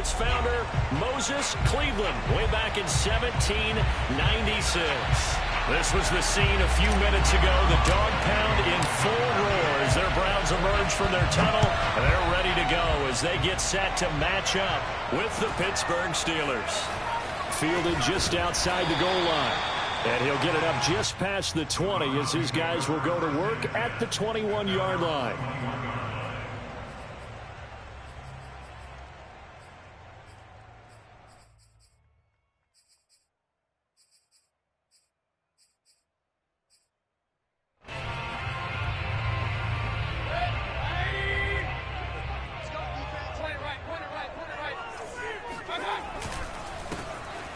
Eagles founder Moses Cleveland way back in 1796. This was the scene a few minutes ago. The dog pound in full roar as their Browns emerge from their tunnel. They're ready to go as they get set to match up with the Pittsburgh Steelers. Fielded just outside the goal line. And he'll get it up just past the 20 as his guys will go to work at the 21-yard line.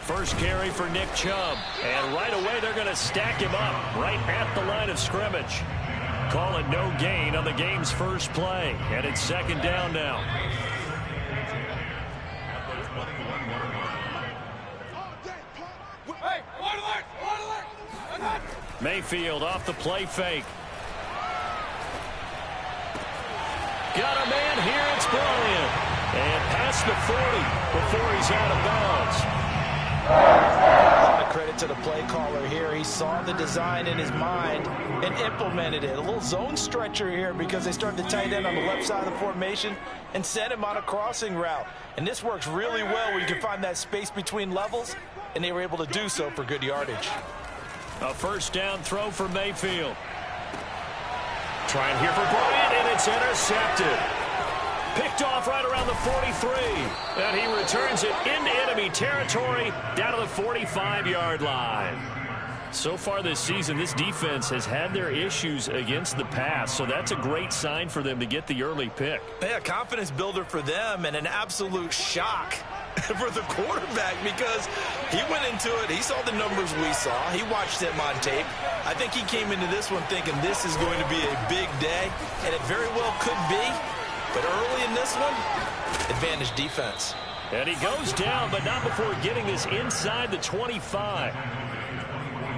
First carry for Nick Chubb. And right away they're going to stack him up right at the line of scrimmage. Call it no gain on the game's first play. And it's second down now. Mayfield off the play fake. Got a man here. It's Bryant. And past the 40 before he's out of bounds. A lot of credit to the play caller here. He saw the design in his mind and implemented it. A little zone stretcher here because they started the tight end on the left side of the formation and sent him on a crossing route. And this works really well where you can find that space between levels, and they were able to do so for good yardage. A first down throw for Mayfield. Trying here for Bryant, and it's intercepted. Picked off right around the 43. And he returns it into enemy territory down to the 45-yard line. So far this season, this defense has had their issues against the pass, so that's a great sign for them to get the early pick. Yeah, confidence builder for them and an absolute shock for the quarterback because he went into it. He saw the numbers we saw. He watched them on tape. I think he came into this one thinking this is going to be a big day, and it very well could be. But early in this one, advantage defense. And he goes down, but not before getting this inside the 25.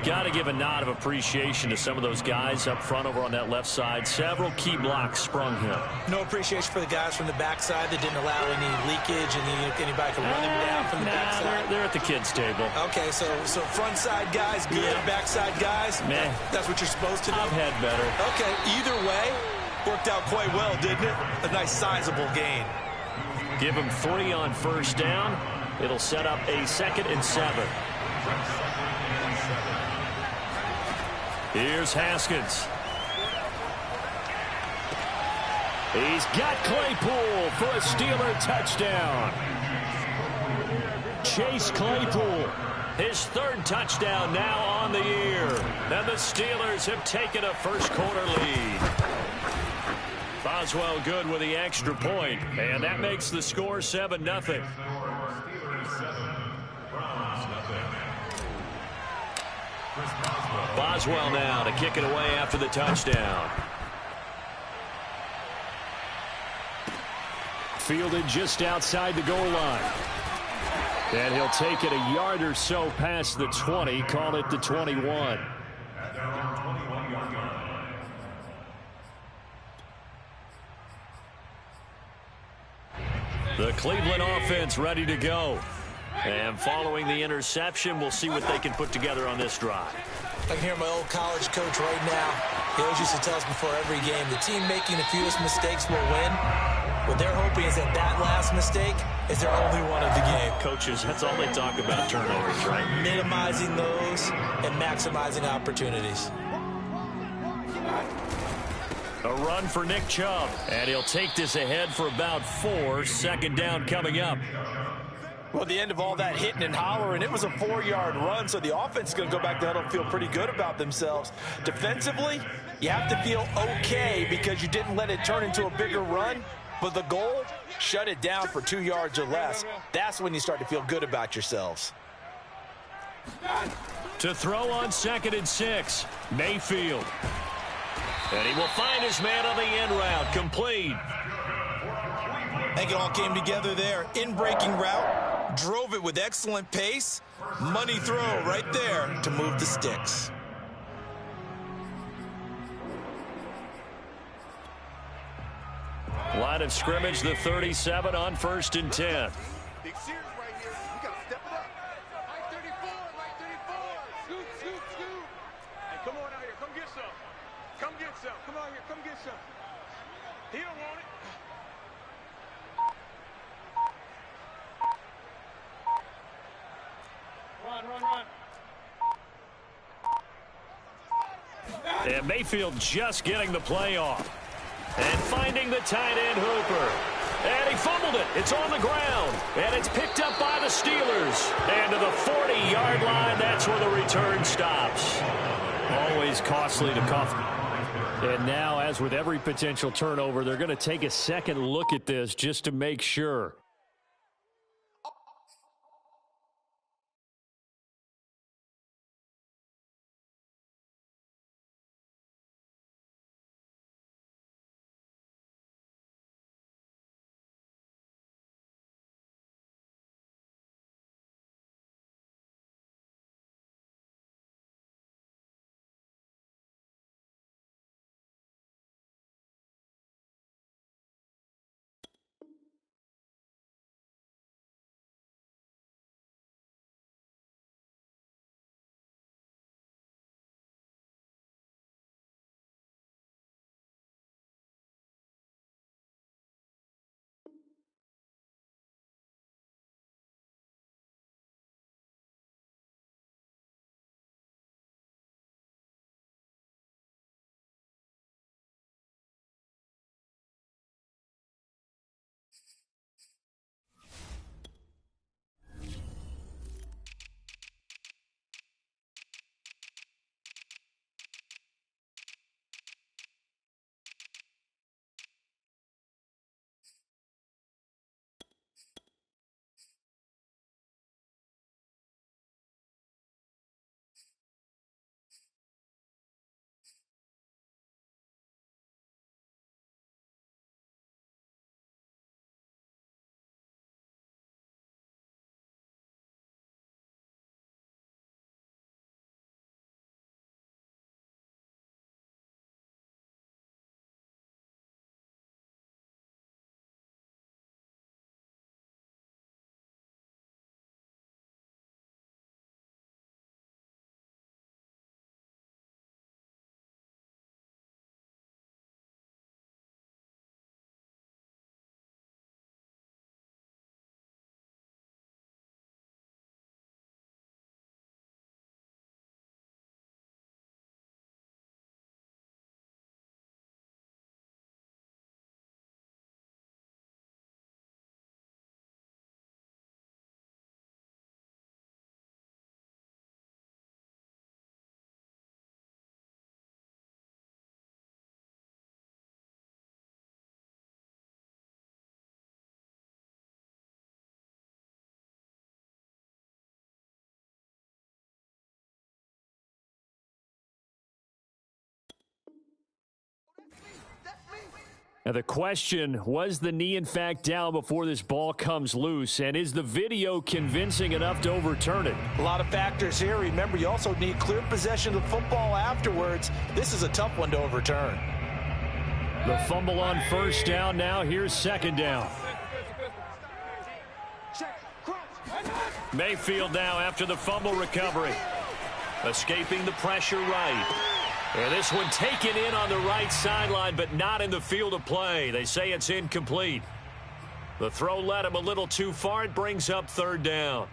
Got to give a nod of appreciation to some of those guys up front over on that left side. Several key blocks sprung him. No appreciation for the guys from the backside that didn't allow any leakage and anybody could run them down from the backside. They're at the kids' table. Okay, so front side guys good, yeah. Backside guys, man, that's what you're supposed to do. I've had better. Okay, either way, worked out quite well, didn't it? A nice sizable gain. Give him 3 on first down. It'll set up a 2nd and 7. Here's Haskins. He's got Claypool for a Steeler touchdown. Chase Claypool, his 3rd touchdown now on the year. And the Steelers have taken a first-quarter lead. Boswell good with the extra point, and that makes the score 7-0. Boswell now to kick it away after the touchdown. Fielded just outside the goal line. And he'll take it a yard or so past the 20, call it the 21. The Cleveland offense ready to go. And following the interception, we'll see what they can put together on this drive. I can hear my old college coach right now. He always used to tell us before every game, the team making the fewest mistakes will win. What they're hoping is that last mistake is their only one of the game. Coaches, that's all they talk about, turnovers, right? Minimizing those and maximizing opportunities. A run for Nick Chubb, and he'll take this ahead for about 4. 2nd down coming up. Well, at the end of all that hitting and hollering, it was a 4-yard run, so the offense is going to go back there and feel pretty good about themselves. Defensively, you have to feel okay because you didn't let it turn into a bigger run, but the goal, shut it down for 2 yards or less. That's when you start to feel good about yourselves. To throw on 2nd and 6, Mayfield. And he will find his man on the end route, complete. I think it all came together there. In-breaking route, drove it with excellent pace. Money throw right there to move the sticks. Line of scrimmage, the 37 on 1st and 10. Big series right here. We got to step it up. Right 34, right 34. Scoop, scoop, scoop. Hey, come on out here. Come get some. Come get some. Come on here. Come get some. He don't want it. Run, run, run. And Mayfield just getting the play off. And finding the tight end Hooper. And he fumbled it. It's on the ground. And it's picked up by the Steelers. And to the 40-yard line, that's where the return stops. Always costly to cuff. And now, as with every potential turnover, they're going to take a second look at this just to make sure. Now the question, was the knee in fact down before this ball comes loose? And is the video convincing enough to overturn it? A lot of factors here. Remember, you also need clear possession of the football afterwards. This is a tough one to overturn. The fumble on first down now. Here's second down. Mayfield now after the fumble recovery. Escaping the pressure right. And this one taken in on the right sideline, but not in the field of play. They say it's incomplete. The throw led him a little too far. It brings up third down.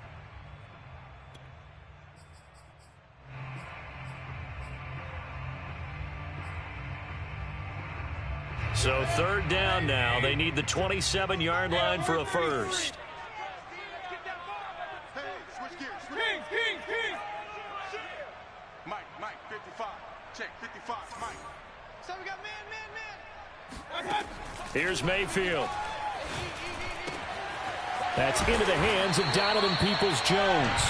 So third down now. They need the 27-yard line for a first. Mike, 55. Check, 55, Mike. So we got man. Here's Mayfield. That's into the hands of Donovan Peoples-Jones.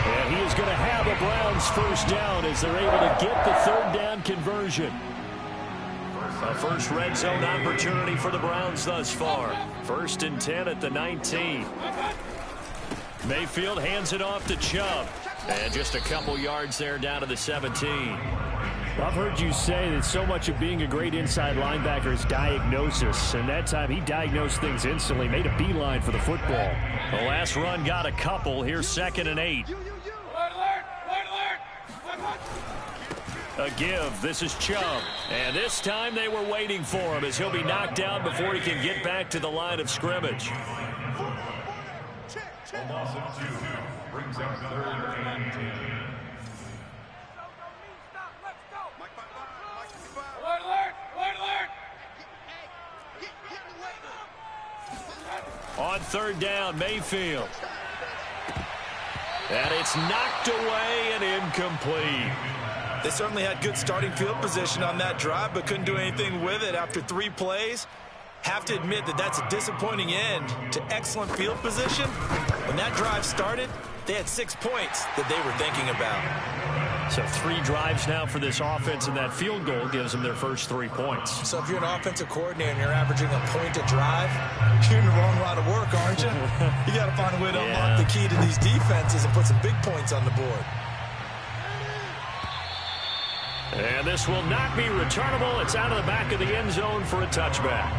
And he is going to have a Browns first down as they're able to get the third down conversion. A first red zone opportunity for the Browns thus far. 1st and 10 at the 19. Mayfield hands it off to Chubb. And just a couple yards there down to the 17. I've heard you say that so much of being a great inside linebacker is diagnosis, and that time he diagnosed things instantly, made a beeline for the football. The last run got a couple. Here's 2nd and 8. A give. This is Chubb. And this time they were waiting for him as he'll be knocked down before he can get back to the line of scrimmage. A loss of 2 brings up 3rd and 10. On 3rd down, Mayfield. And it's knocked away and incomplete. They certainly had good starting field position on that drive, but couldn't do anything with it after 3 plays. Have to admit that that's a disappointing end to excellent field position. When that drive started, they had 6 points that they were thinking about. So 3 drives now for this offense, and that field goal gives them their first 3 points. So if you're an offensive coordinator and you're averaging a point a drive, you're in the wrong line of work, aren't you? You got to find a way to unlock the key to these defenses and put some big points on the board. And this will not be returnable. It's out of the back of the end zone for a touchback.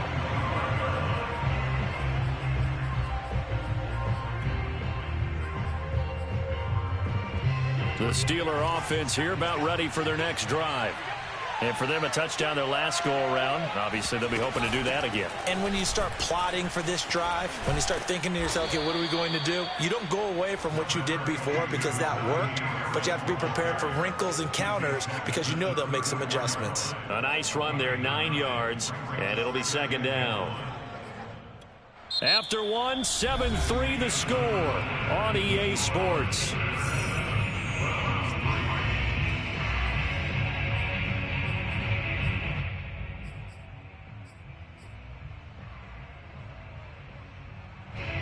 The Steeler offense here about ready for their next drive. And for them, a touchdown their last go-around. Obviously, they'll be hoping to do that again. And when you start plotting for this drive, when you start thinking to yourself, okay, what are we going to do? You don't go away from what you did before because that worked, but you have to be prepared for wrinkles and counters because you know they'll make some adjustments. A nice run there, 9 yards, and it'll be 2nd down. After 1, 7-3 the score on EA Sports.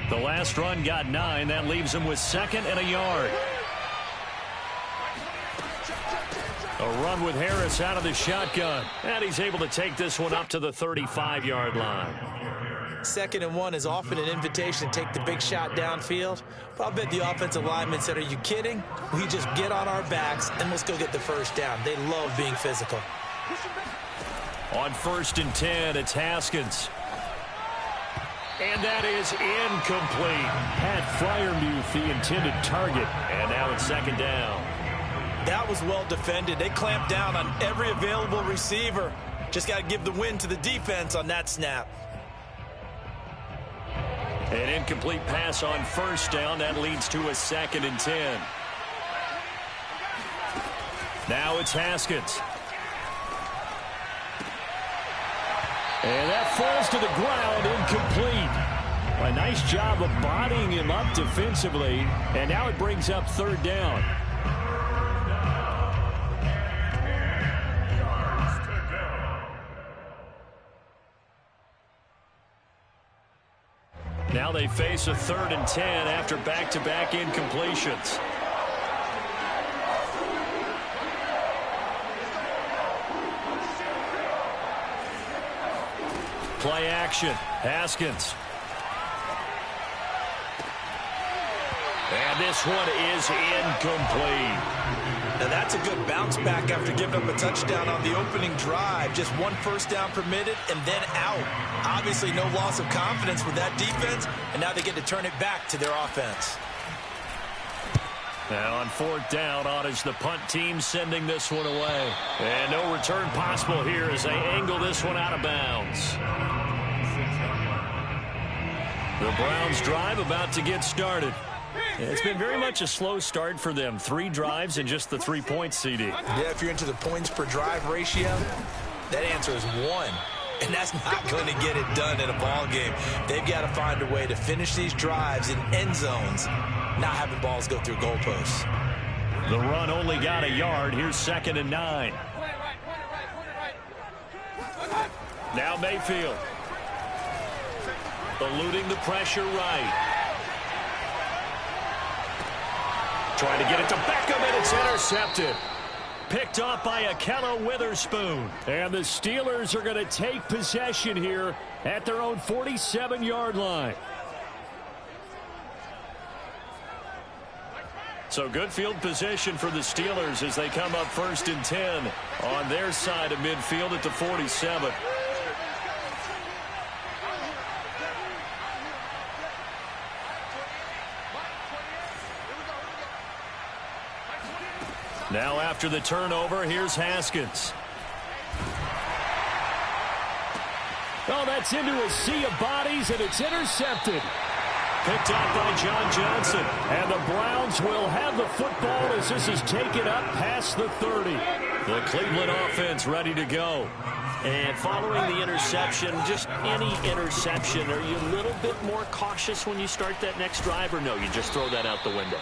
The last run got 9. That leaves him with 2nd and a yard. A run with Harris out of the shotgun. And he's able to take this one up to the 35-yard line. 2nd and 1 is often an invitation to take the big shot downfield. But I'll bet the offensive lineman said, are you kidding? We just get on our backs and let's go get the first down. They love being physical. On 1st and 10, it's Haskins. And that is incomplete. Pat Freiermuth, the intended target. And now it's 2nd down. That was well defended. They clamped down on every available receiver. Just got to give the win to the defense on that snap. An incomplete pass on 1st down. That leads to a 2nd and 10. Now it's Haskins. And that falls to the ground, incomplete. A nice job of bodying him up defensively. And now it brings up 3rd down. Now they face a 3rd and 10 after back-to-back incompletions. Play action. Haskins. And this one is incomplete. Now that's a good bounce back after giving up a touchdown on the opening drive. Just 1 first down permitted and then out. Obviously no loss of confidence with that defense, and now they get to turn it back to their offense. Now on 4th down, on is the punt team sending this one away. And no return possible here as they angle this one out of bounds. The Browns drive about to get started. It's been very much a slow start for them. 3 drives and just the 3 points, CD. Yeah, if you're into the points per drive ratio, that answer is 1. And that's not going to get it done in a ball game. They've got to find a way to finish these drives in end zones, not having balls go through goalposts. The run only got a yard. Here's 2nd and 9. Now Mayfield. Eluding the pressure right. Trying to get it to Beckham, and it's intercepted. Picked off by Halow Witherspoon. And the Steelers are going to take possession here at their own 47-yard line. So good field position for the Steelers as they come up 1st and 10 On their side of midfield at the 47. Now after the turnover, here's Haskins. Oh, that's into a sea of bodies, and it's intercepted. Picked up by John Johnson. And the Browns will have the football as this is taken up past the 30. The Cleveland offense ready to go. And following the interception, just any interception, are you a little bit more cautious when you start that next drive, or no, you just throw that out the window?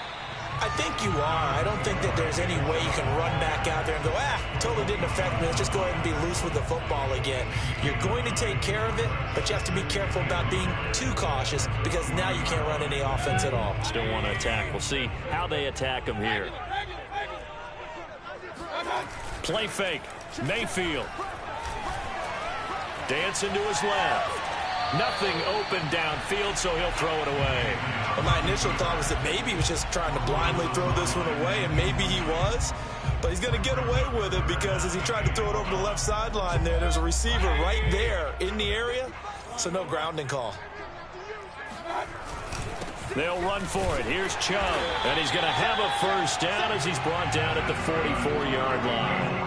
I think you are. I don't think that there's any way you can run back out there and go, totally didn't affect me. Let's just go ahead and be loose with the football again. You're going to take care of it, but you have to be careful about being too cautious because now you can't run any offense at all. Still want to attack. We'll see how they attack them here. Play fake. Mayfield. Dancing to his left. Nothing open downfield, so he'll throw it away. Well, my initial thought was that maybe he was just trying to blindly throw this one away, and maybe he was. But he's going to get away with it because as he tried to throw it over the left sideline there's a receiver right there in the area, so no grounding call. They'll run for it. Here's Chubb, and he's going to have a first down as he's brought down at the 44-yard line.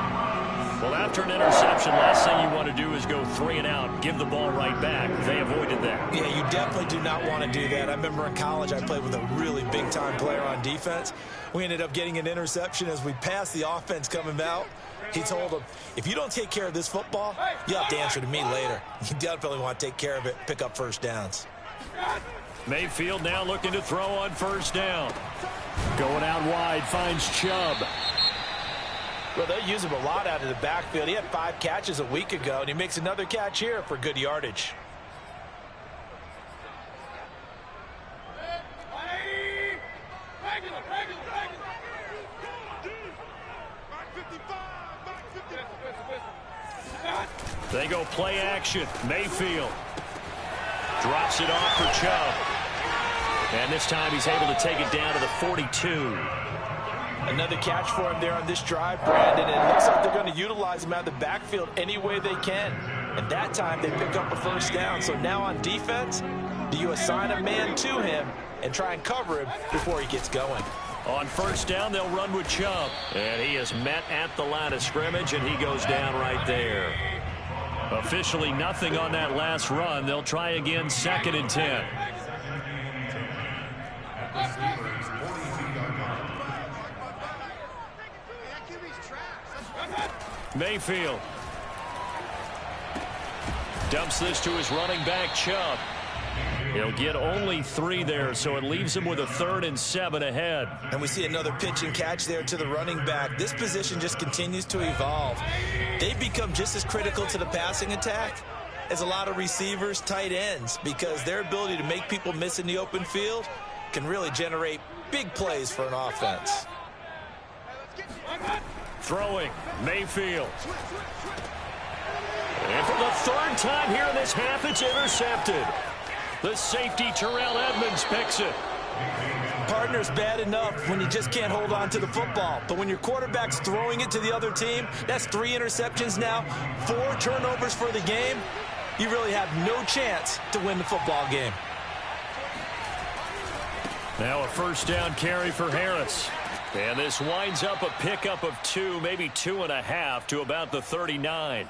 Well, after an interception, last thing you want to do is go 3 and out, give the ball right back. They avoided that. Yeah, you definitely do not want to do that. I remember in college I played with a really big-time player on defense. We ended up getting an interception as we passed the offense coming out. He told him, if you don't take care of this football, you have to answer to me later. You definitely want to take care of it, pick up first downs. Mayfield now looking to throw on first down. Going out wide, finds Chubb. Well, they'll use him a lot out of the backfield. He had 5 catches a week ago, and he makes another catch here for good yardage. They go play action. Mayfield drops it off for Chubb. And this time he's able to take it down to the 42. Another catch for him there on this drive, Brandon. It looks like they're going to utilize him out of the backfield any way they can. And that time they pick up a first down. So now on defense, do you assign a man to him and try and cover him before he gets going? On first down, they'll run with Chubb. And he is met at the line of scrimmage, and he goes down right there. Officially nothing on that last run. They'll try again 2nd and 10. Mayfield dumps this to his running back, Chubb. He'll get only 3 there, so it leaves him with a 3rd and 7 ahead. And we see another pitch and catch there to the running back. This position just continues to evolve. They've become just as critical to the passing attack as a lot of receivers, tight ends, because their ability to make people miss in the open field can really generate big plays for an offense. Throwing, Mayfield. And for the 3rd time here in this half, it's intercepted. The safety, Terrell Edmonds, picks it. Partner's bad enough when you just can't hold on to the football. But when your quarterback's throwing it to the other team, that's 3 interceptions now, 4 turnovers for the game. You really have no chance to win the football game. Now a first down carry for Harris. And this winds up a pickup of 2, maybe 2.5 to about the 39.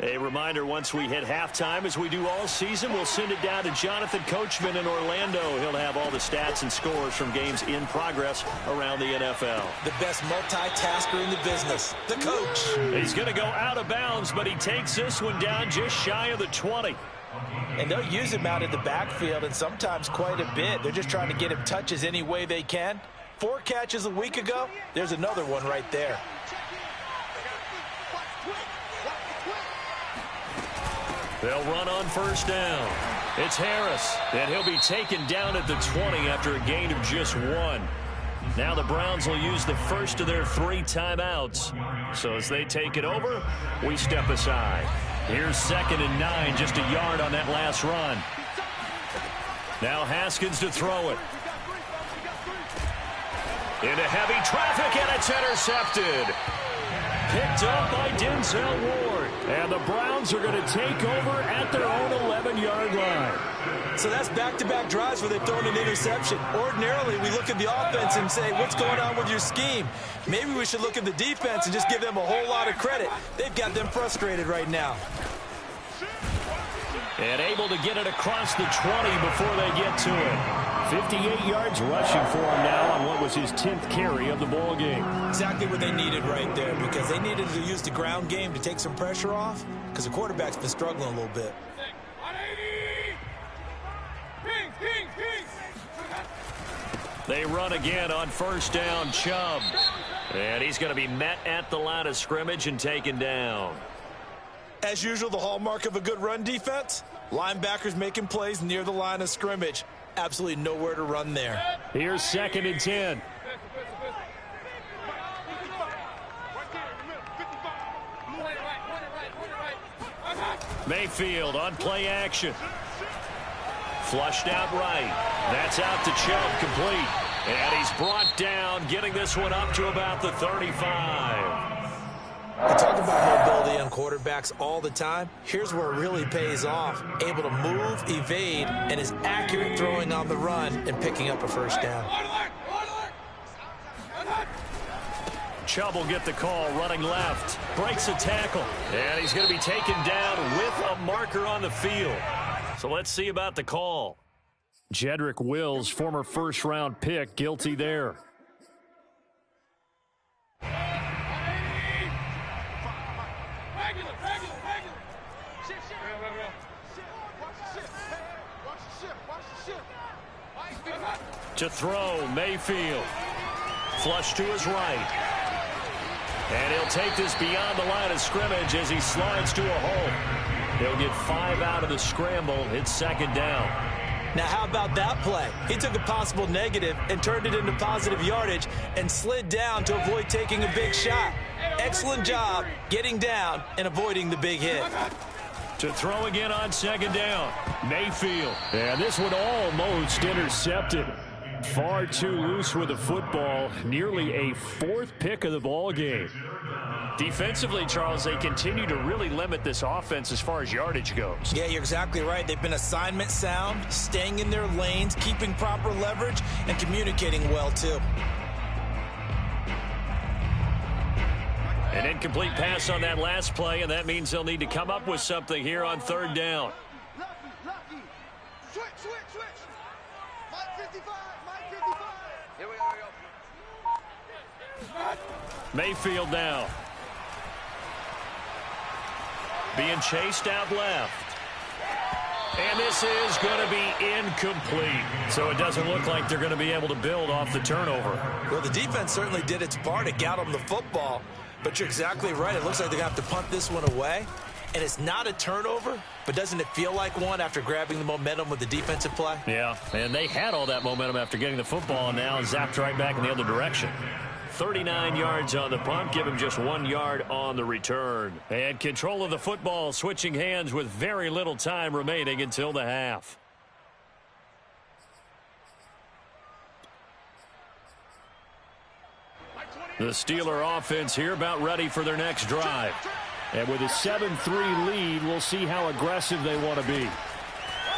A reminder, once we hit halftime, as we do all season, we'll send it down to Jonathan Coachman in Orlando. He'll have all the stats and scores from games in progress around the NFL. The best multitasker in the business, the coach. He's going to go out of bounds, but he takes this one down just shy of the 20. And they'll use him out in the backfield, and sometimes quite a bit. They're just trying to get him touches any way they can. 4 catches a week ago. There's another one right there. They'll run on first down. It's Harris, and he'll be taken down at the 20 after a gain of just 1. Now the Browns will use the first of their 3 timeouts. So as they take it over, we step aside. Here's 2nd and 9, just a yard on that last run. Now Haskins to throw it. Into heavy traffic, and it's intercepted. Picked up by Denzel Ward. And the Browns are going to take over at their own 11-yard line. So that's back-to-back drives where they've thrown an interception. Ordinarily, we look at the offense and say, what's going on with your scheme? Maybe we should look at the defense and just give them a whole lot of credit. They've got them frustrated right now. And able to get it across the 20 before they get to it. 58 yards rushing for him now on what was his 10th carry of the ball game. Exactly what they needed right there, because they needed to use the ground game to take some pressure off, because the quarterback's been struggling a little bit. They run again on 1st down, Chubb. And he's going to be met at the line of scrimmage and taken down. As usual, the hallmark of a good run defense, linebackers making plays near the line of scrimmage. Absolutely nowhere to run there. Here's 2nd and 10. Mayfield on play action. Flushed out right. That's out to Chubb, complete. And he's brought down, getting this one up to about the 35. We talk about mobility on quarterbacks all the time. Here's where it really pays off. Able to move, evade, and is accurate throwing on the run and picking up a 1st down. Chubb will get the call, running left. Breaks a tackle. And he's going to be taken down with a marker on the field. So let's see about the call. Jedrick Wills, former 1st-round pick, guilty there. To throw, Mayfield. Flush to his right. And he'll take this beyond the line of scrimmage as he slides to a hole. He'll get 5 out of the scramble. It's 2nd down. Now, how about that play? He took a possible negative and turned it into positive yardage and slid down to avoid taking a big shot. Excellent job getting down and avoiding the big hit. To throw again on 2nd down. Mayfield. And this one almost intercepted. Far too loose with the football. Nearly a 4th pick of the ball game. Defensively, Charles, they continue to really limit this offense as far as yardage goes. Yeah, you're exactly right. They've been assignment sound, staying in their lanes, keeping proper leverage, and communicating well, too. An incomplete pass on that last play, and that means they'll need to come up with something here on 3rd down. Lucky. Switch. Mike 55. Here we go. Mayfield now. Being chased out left. And this is going to be incomplete. So it doesn't look like they're going to be able to build off the turnover. Well, the defense certainly did its part to get them the football. But you're exactly right. It looks like they're going to have to punt this one away. And it's not a turnover, but doesn't it feel like one after grabbing the momentum with the defensive play? Yeah, and they had all that momentum after getting the football, and now zapped right back in the other direction. 39 yards on the punt, give him just 1 yard on the return. And control of the football, switching hands with very little time remaining until the half. The Steeler offense here about ready for their next drive. And with a 7-3 lead, we'll see how aggressive they want to be.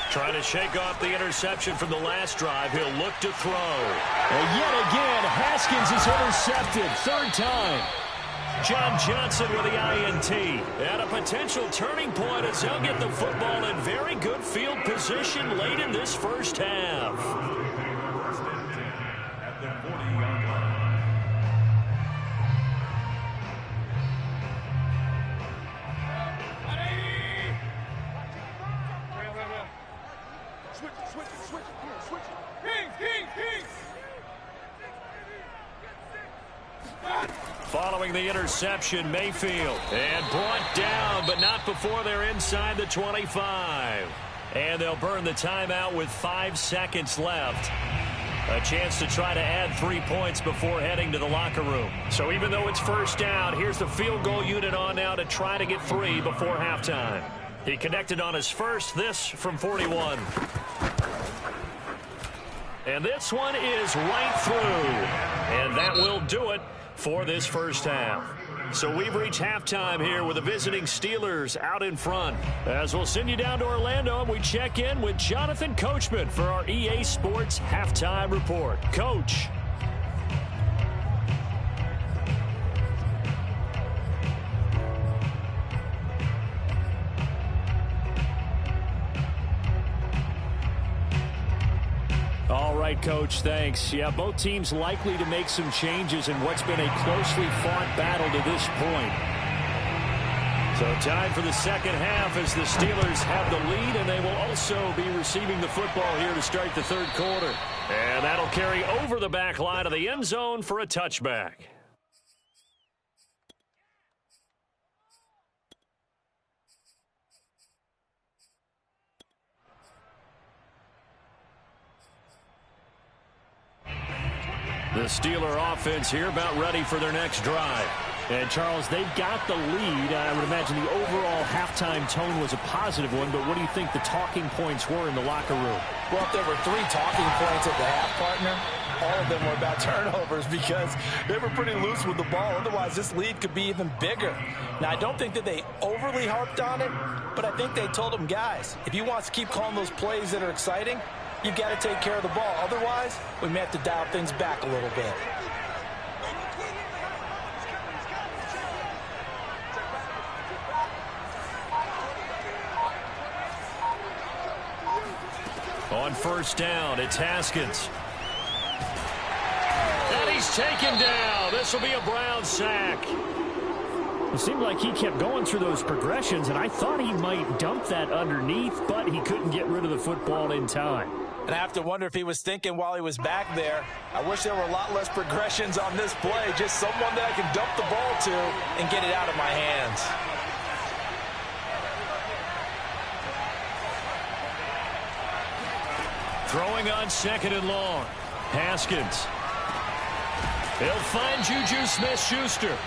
Trying to shake off the interception from the last drive. He'll look to throw. And yet again, Haskins is intercepted. 3rd time. John Johnson with the INT. And a potential turning point as they'll get the football in very good field position late in this 1st half. At the 40-yard line. Following the interception, Mayfield. And brought down, but not before they're inside the 25. And they'll burn the timeout with 5 seconds left. A chance to try to add 3 points before heading to the locker room. So even though it's first down, here's the field goal unit on now to try to get 3 before halftime. He connected on his first, this from 41. And this one is right through. And that will do it for this first half. So we've reached halftime here with the visiting Steelers out in front. As we'll send you down to Orlando, and we check in with Jonathan Coachman for our EA Sports Halftime Report. Coach. All right, Coach, thanks. Yeah, both teams likely to make some changes in what's been a closely fought battle to this point. So time for the second half as the Steelers have the lead, and they will also be receiving the football here to start the third quarter. And that'll carry over the back line of the end zone for a touchback. The Steeler offense here about ready for their next drive. And, Charles, they've got the lead. I would imagine the overall halftime tone was a positive one, but what do you think the talking points were in the locker room? Well, if there were 3 talking points at the half, partner, all of them were about turnovers because they were pretty loose with the ball. Otherwise, this lead could be even bigger. Now, I don't think that they overly harped on it, but I think they told them, guys, if you want us to keep calling those plays that are exciting, you've got to take care of the ball. Otherwise, we may have to dial things back a little bit. On first down, it's Haskins. And he's taken down. This will be a Brown sack. It seemed like he kept going through those progressions, and I thought he might dump that underneath, but he couldn't get rid of the football in time. And I have to wonder if he was thinking while he was back there, I wish there were a lot less progressions on this play, just someone that I can dump the ball to and get it out of my hands. Throwing on second and long. Haskins. He'll find Juju Smith-Schuster.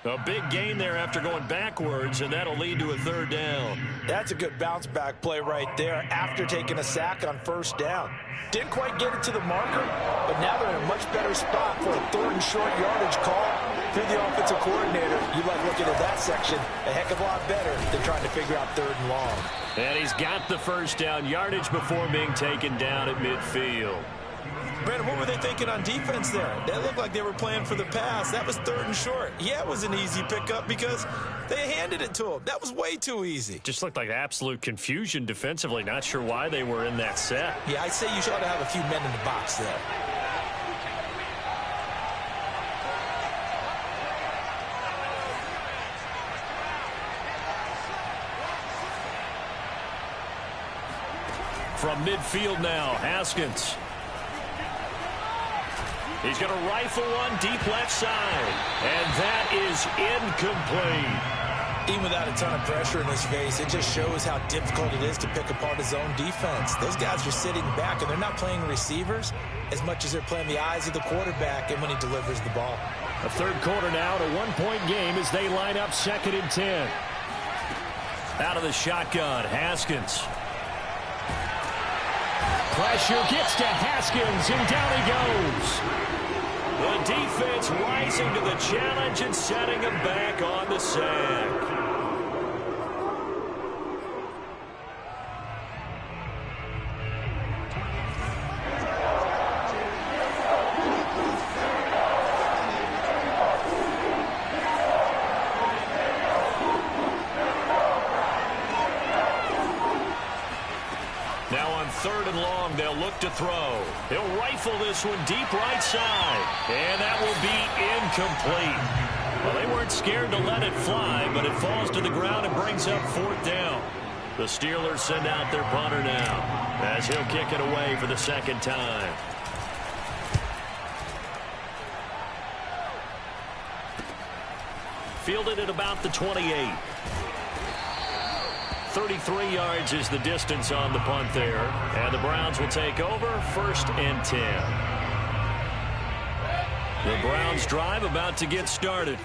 A big gain there after going backwards, and that'll lead to a third down. That's a good bounce back play right there after taking a sack on first down. Didn't quite get it to the marker, but now they're in a much better spot for a third and short yardage call through the offensive coordinator. You like looking at that section a heck of a lot better than trying to figure out third and long. And he's got the first down yardage before being taken down at midfield. Brandon, what were they thinking on defense there? They looked like they were playing for the pass. That was third and short. Yeah, it was an easy pickup because they handed it to him. That was way too easy. Just looked like absolute confusion defensively. Not sure why they were in that set. Yeah, I'd say you should have a few men in the box there. From midfield now, Haskins. He's going to rifle one deep left side. And that is incomplete. Even without a ton of pressure in his face, it just shows how difficult it is to pick apart his own defense. Those guys are sitting back, and they're not playing receivers as much as they're playing the eyes of the quarterback and when he delivers the ball. A third quarter now to 1-point game as they line up second and 10. Out of the shotgun, Haskins. Pressure gets to Haskins, and down he goes. The defense rising to the challenge and setting him back on the sack. Third and long, they'll look to throw. He'll rifle this one deep right side. And that will be incomplete. Well, they weren't scared to let it fly, but it falls to the ground and brings up fourth down. The Steelers send out their punter now as he'll kick it away for the second time. Fielded at about the 28. 33 yards is the distance on the punt there. And the Browns will take over, 1st and 10. The Browns drive about to get started.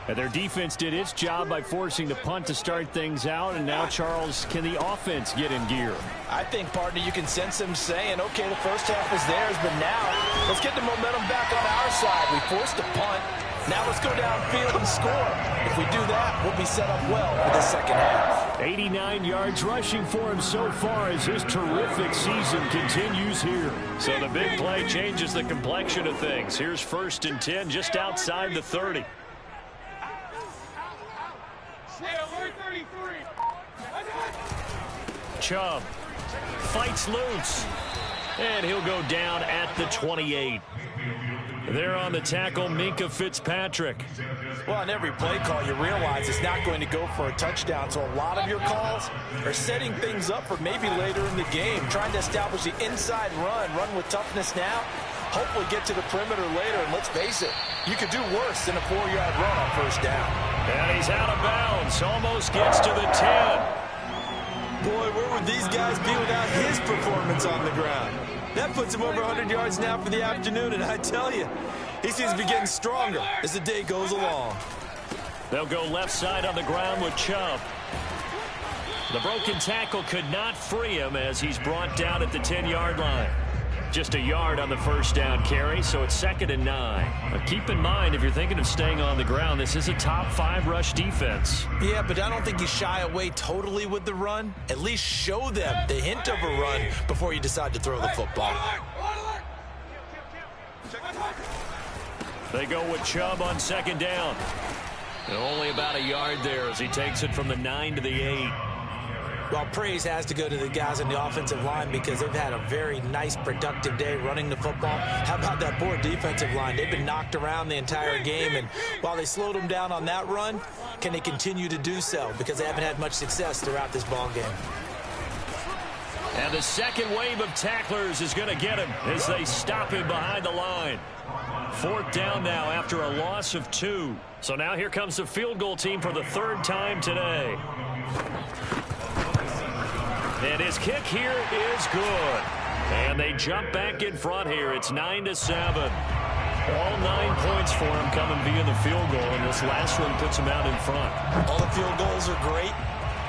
And their defense did its job by forcing the punt to start things out. And now, Charles, can the offense get in gear? I think, partner, you can sense them saying, okay, the first half was theirs, but now let's get the momentum back on our side. We forced a punt. Now let's go downfield and score. If we do that, we'll be set up well for the second half. 89 yards rushing for him so far as his terrific season continues here. So the big play changes the complexion of things. Here's 1st and 10 just outside the 30. Chubb fights loose, and he'll go down at the 28. There on the tackle, Minkah Fitzpatrick. Well, on every play call, you realize it's not going to go for a touchdown, so a lot of your calls are setting things up for maybe later in the game, trying to establish the inside run with toughness now, hopefully get to the perimeter later, and let's face it, you could do worse than a 4-yard run on first down. And he's out of bounds, almost gets to the 10. Boy, where would these guys be without his performance on the ground? That puts him over 100 yards now for the afternoon, and I tell you, he seems to be getting stronger as the day goes along. They'll go left side on the ground with Chubb. The broken tackle could not free him as he's brought down at the 10-yard line. Just a yard on the first down carry, so it's 2nd and 9. But keep in mind, if you're thinking of staying on the ground, this is a top 5 rush defense. Yeah, but I don't think you shy away totally with the run. At least show them the hint of a run before you decide to throw the football. They go with Chubb on 2nd down. And only about a yard there as he takes it from the 9 to the 8. Well, praise has to go to the guys on the offensive line because they've had a very nice, productive day running the football. How about that poor defensive line? They've been knocked around the entire game, and while they slowed them down on that run, can they continue to do so? Because they haven't had much success throughout this ball game. And the second wave of tacklers is going to get him as they stop him behind the line. 4th down now after a loss of 2. So now here comes the field goal team for the 3rd time today. And his kick here is good. And they jump back in front here. It's 9-7. All 9 points for him coming via the field goal, and this last one puts him out in front. All the field goals are great,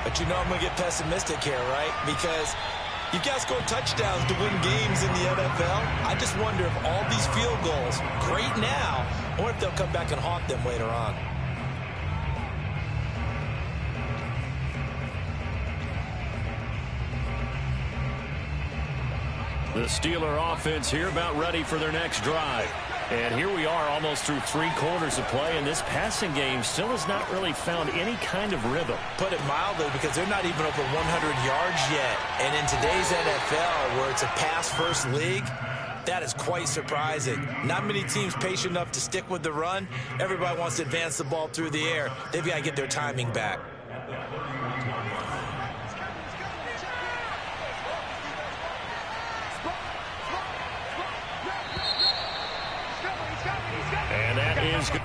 but you know I'm going to get pessimistic here, right? Because you guys score touchdowns to win games in the NFL. I just wonder if all these field goals, great now, or if they'll come back and haunt them later on. The Steeler offense here about ready for their next drive. And here we are almost through 3 quarters of play, and this passing game still has not really found any kind of rhythm. Put it mildly, because they're not even over 100 yards yet. And in today's NFL, where it's a pass-first league, that is quite surprising. Not many teams patient enough to stick with the run. Everybody wants to advance the ball through the air. They've got to get their timing back. And that is good.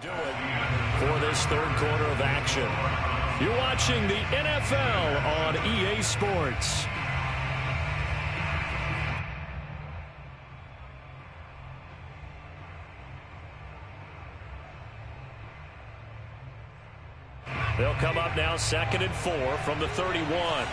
Do it for this third quarter of action. You're watching the NFL on EA Sports. They'll come up now 2nd and 4 from the 31.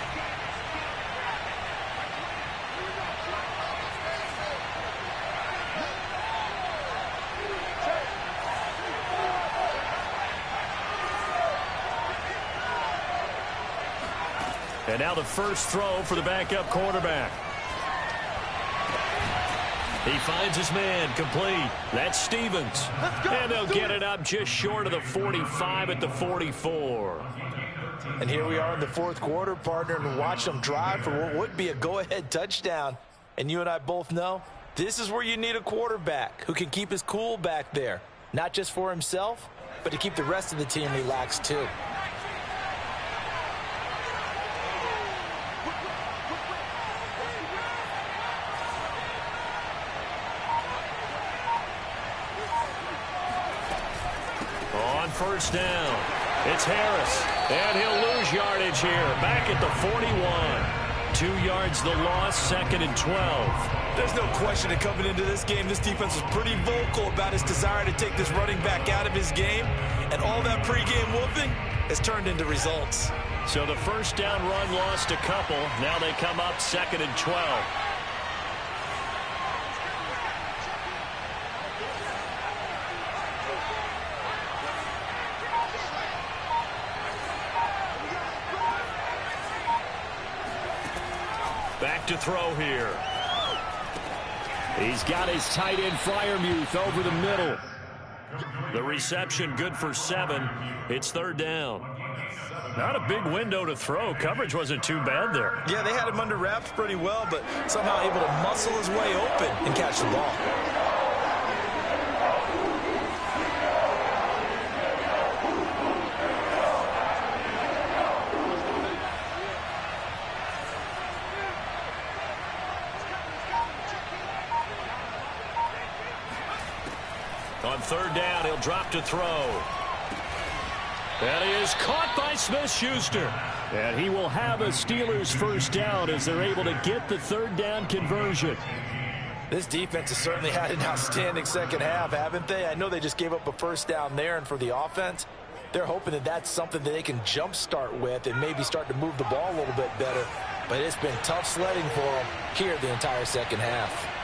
And now the first throw for the backup quarterback. He finds his man complete. That's Stevens. And they'll get it up just short of the 45 at the 44. And here we are in the fourth quarter, partner, and watch them drive for what would be a go-ahead touchdown. And you and I both know this is where you need a quarterback who can keep his cool back there. Not just for himself, but to keep the rest of the team relaxed too. First down. It's Harris. And he'll lose yardage here. Back at the 41. 2 yards the loss, 2nd and 12. There's no question that coming into this game, this defense was pretty vocal about his desire to take this running back out of his game. And all that pregame whooping has turned into results. So the first down run lost a couple. Now they come up 2nd and 12. Back to throw here. He's got his tight end Freiermuth over the middle. The reception good for 7. It's 3rd down. Not a big window to throw. Coverage wasn't too bad there. Yeah, they had him under wraps pretty well, but somehow able to muscle his way open and catch the ball. On 3rd down, he'll drop to throw. And he is caught by Smith-Schuster. And he will have a Steelers first down as they're able to get the 3rd down conversion. This defense has certainly had an outstanding second half, haven't they? I know they just gave up a first down there, and for the offense, they're hoping that that's something that they can jumpstart with and maybe start to move the ball a little bit better. But it's been tough sledding for them here the entire second half.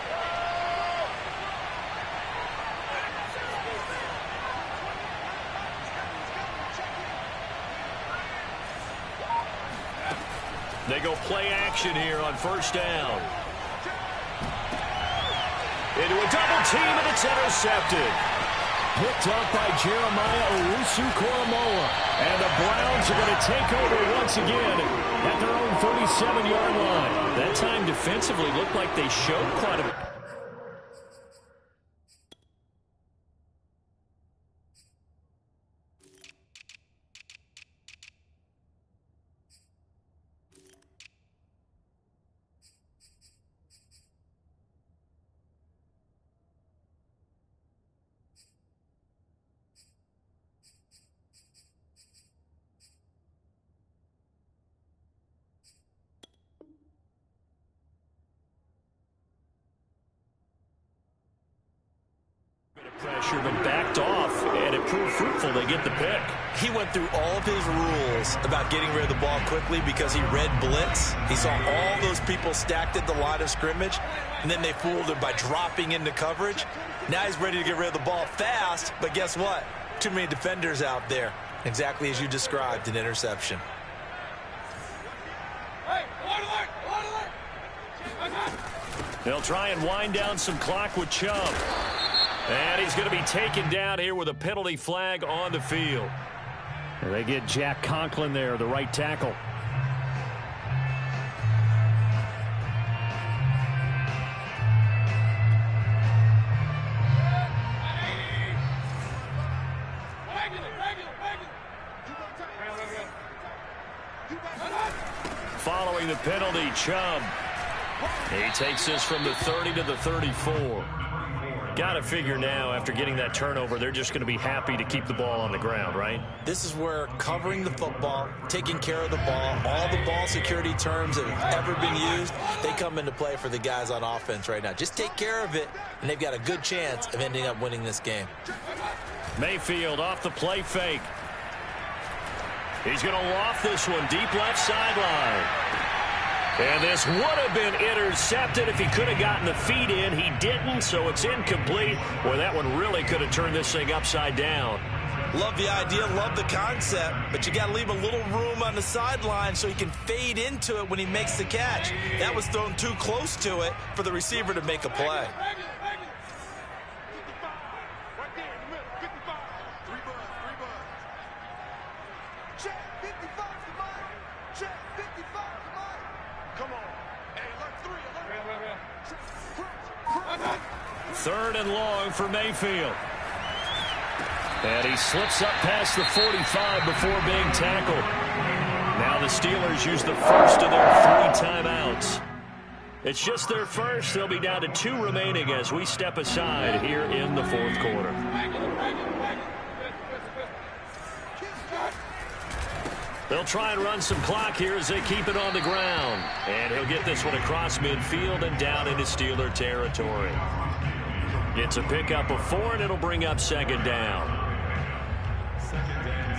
They go play action here on first down. Into a double team, and it's intercepted. Picked up by Jeremiah Owusu-Koramoah. And the Browns are going to take over once again at their own 37-yard line. That time defensively looked like they showed quite a bit. Pressure, but backed off, and it proved fruitful. They get the pick. He went through all of his rules about getting rid of the ball quickly because he read blitz. He saw all those people stacked at the line of scrimmage, and then they fooled him by dropping into coverage. Now he's ready to get rid of the ball fast, but guess what? Too many defenders out there. Exactly as you described, an interception. They'll try and wind down some clock with Chubb. And he's going to be taken down here with a penalty flag on the field. And they get Jack Conklin there, the right tackle. Following the penalty, Chubb. He takes this from the 30 to the 34. Got to figure now, after getting that turnover, they're just going to be happy to keep the ball on the ground, right? This is where covering the football, taking care of the ball, all the ball security terms that have ever been used, they come into play for the guys on offense right now. Just take care of it, and they've got a good chance of ending up winning this game. Mayfield off the play fake. He's going to loft this one deep left sideline. And this would have been intercepted if he could have gotten the feet in. He didn't, so it's incomplete. Boy, that one really could have turned this thing upside down. Love the idea, love the concept, but you got to leave a little room on the sideline so he can fade into it when he makes the catch. That was thrown too close to it for the receiver to make a play. Third and long for Mayfield. And he slips up past the 45 before being tackled. Now the Steelers use the first of their 3 timeouts. It's just their first. They'll be down to 2 remaining as we step aside here in the 4th quarter. They'll try and run some clock here as they keep it on the ground. And he'll get this one across midfield and down into Steeler territory. It's a pickup of 4, and it'll bring up 2nd down. 2nd and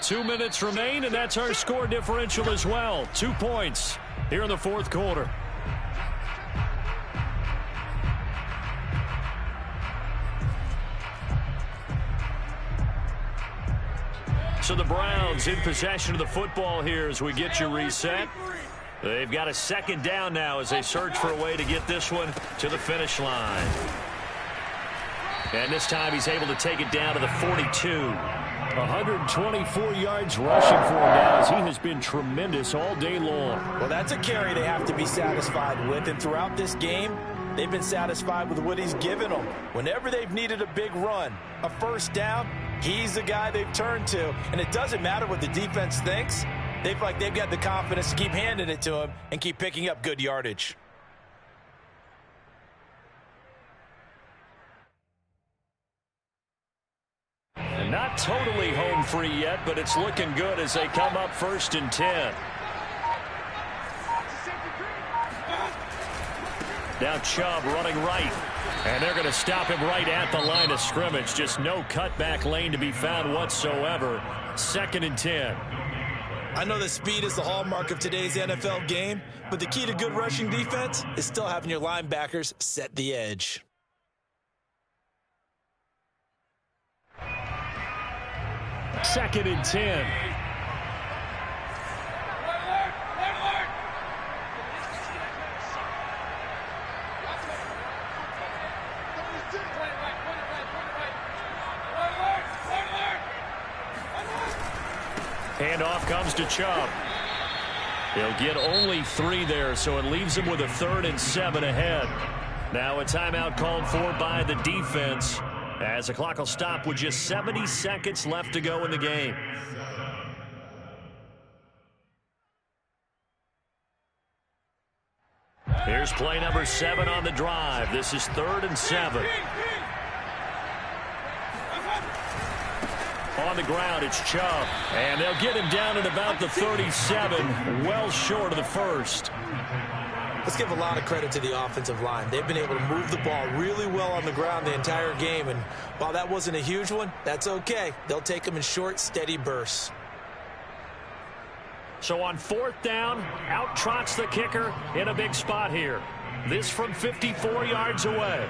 6. Two minutes remain, and that's our score differential as well. 2 points here in the 4th quarter. So the Browns in possession of the football here as we get you reset. They've got a 2nd down now as they search for a way to get this one to the finish line. And this time he's able to take it down to the 42. 124 yards rushing for him now as he has been tremendous all day long. Well, that's a carry they have to be satisfied with. And throughout this game, they've been satisfied with what he's given them. Whenever they've needed a big run, a first down, he's the guy they've turned to. And it doesn't matter what the defense thinks. They've got the confidence to keep handing it to him and keep picking up good yardage. And not totally home free yet, but it's looking good as they come up 1st and 10. Now Chubb running right. And they're going to stop him right at the line of scrimmage. Just no cutback lane to be found whatsoever. 2nd and 10. I know that speed is the hallmark of today's NFL game, but the key to good rushing defense is still having your linebackers set the edge. Second and 10. Handoff comes to Chubb. He'll get only 3 there, so it leaves him with a 3rd and 7 ahead. Now a timeout called for by the defense as the clock will stop with just 70 seconds left to go in the game. Here's play number 7 on the drive. This is 3rd and 7. On the ground, it's Chubb. And they'll get him down at about the 37, well short of the first. Let's give a lot of credit to the offensive line. They've been able to move the ball really well on the ground the entire game. And while that wasn't a huge one, that's okay. They'll take them in short, steady bursts. So on 4th down, out trots the kicker in a big spot here. This from 54 yards away.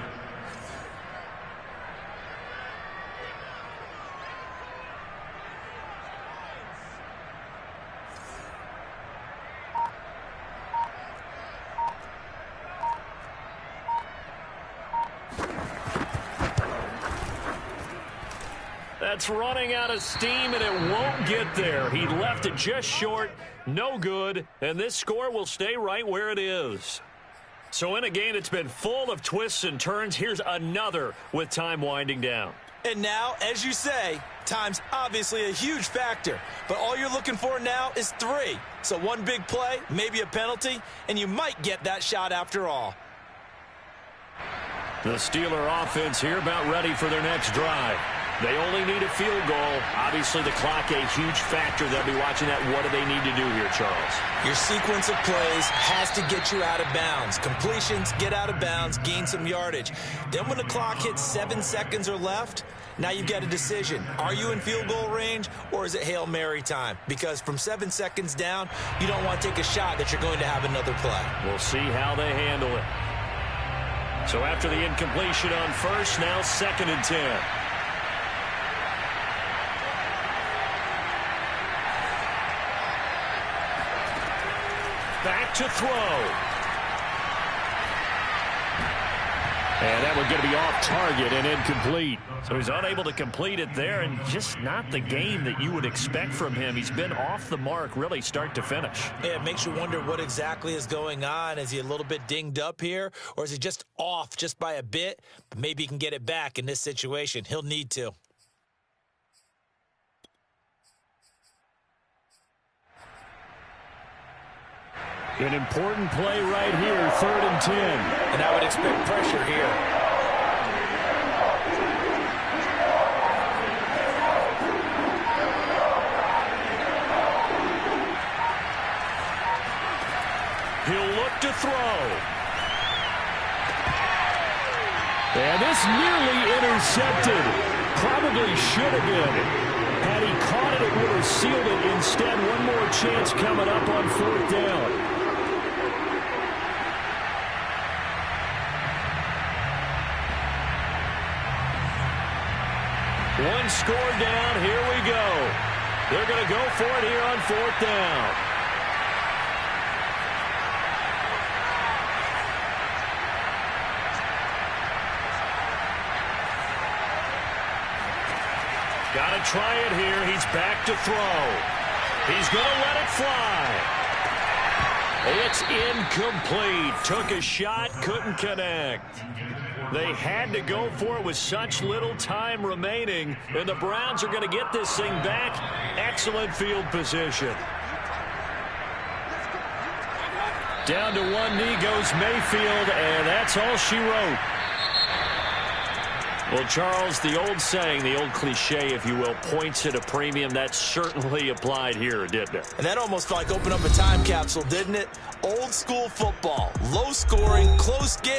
That's running out of steam, and it won't get there. He left it just short, no good, and this score will stay right where it is. So in a game that's been full of twists and turns, here's another with time winding down. And now, as you say, time's obviously a huge factor. But all you're looking for now is 3. So one big play, maybe a penalty, and you might get that shot after all. The Steeler offense here about ready for their next drive. They only need a field goal. Obviously, the clock a huge factor. They'll be watching that. What do they need to do here, Charles? Your sequence of plays has to get you out of bounds. Completions, get out of bounds, gain some yardage. Then when the clock hits 7 seconds or left, now you've got a decision. Are you in field goal range, or is it Hail Mary time? Because from 7 seconds down, you don't want to take a shot that you're going to have another play. We'll see how they handle it. So after the incompletion on first, now 2nd and 10. Back to throw. And that one going to be off target and incomplete. So he's unable to complete it there, and just not the game that you would expect from him. He's been off the mark really start to finish. Yeah, it makes you wonder what exactly is going on. Is he a little bit dinged up here, or is he just off just by a bit? But maybe he can get it back in this situation. He'll need to. An important play right here, 3rd and 10. And I would expect pressure here. He'll look to throw. And this nearly intercepted. Probably should have been. Had he caught it, it would have sealed it. Instead, one more chance coming up on 4th down. One score down. Here we go. They're going to go for it here on 4th down. Got to try it here. He's back to throw. He's going to let it fly. It's incomplete. Took a shot, couldn't connect. They had to go for it with such little time remaining, and the Browns are going to get this thing back. Excellent field position. Down to one knee goes Mayfield, and that's all she wrote. Well, Charles, the old saying, the old cliche, if you will, points at a premium. That certainly applied here, didn't it? And that almost like opened up a time capsule, didn't it? Old school football, low scoring, close game.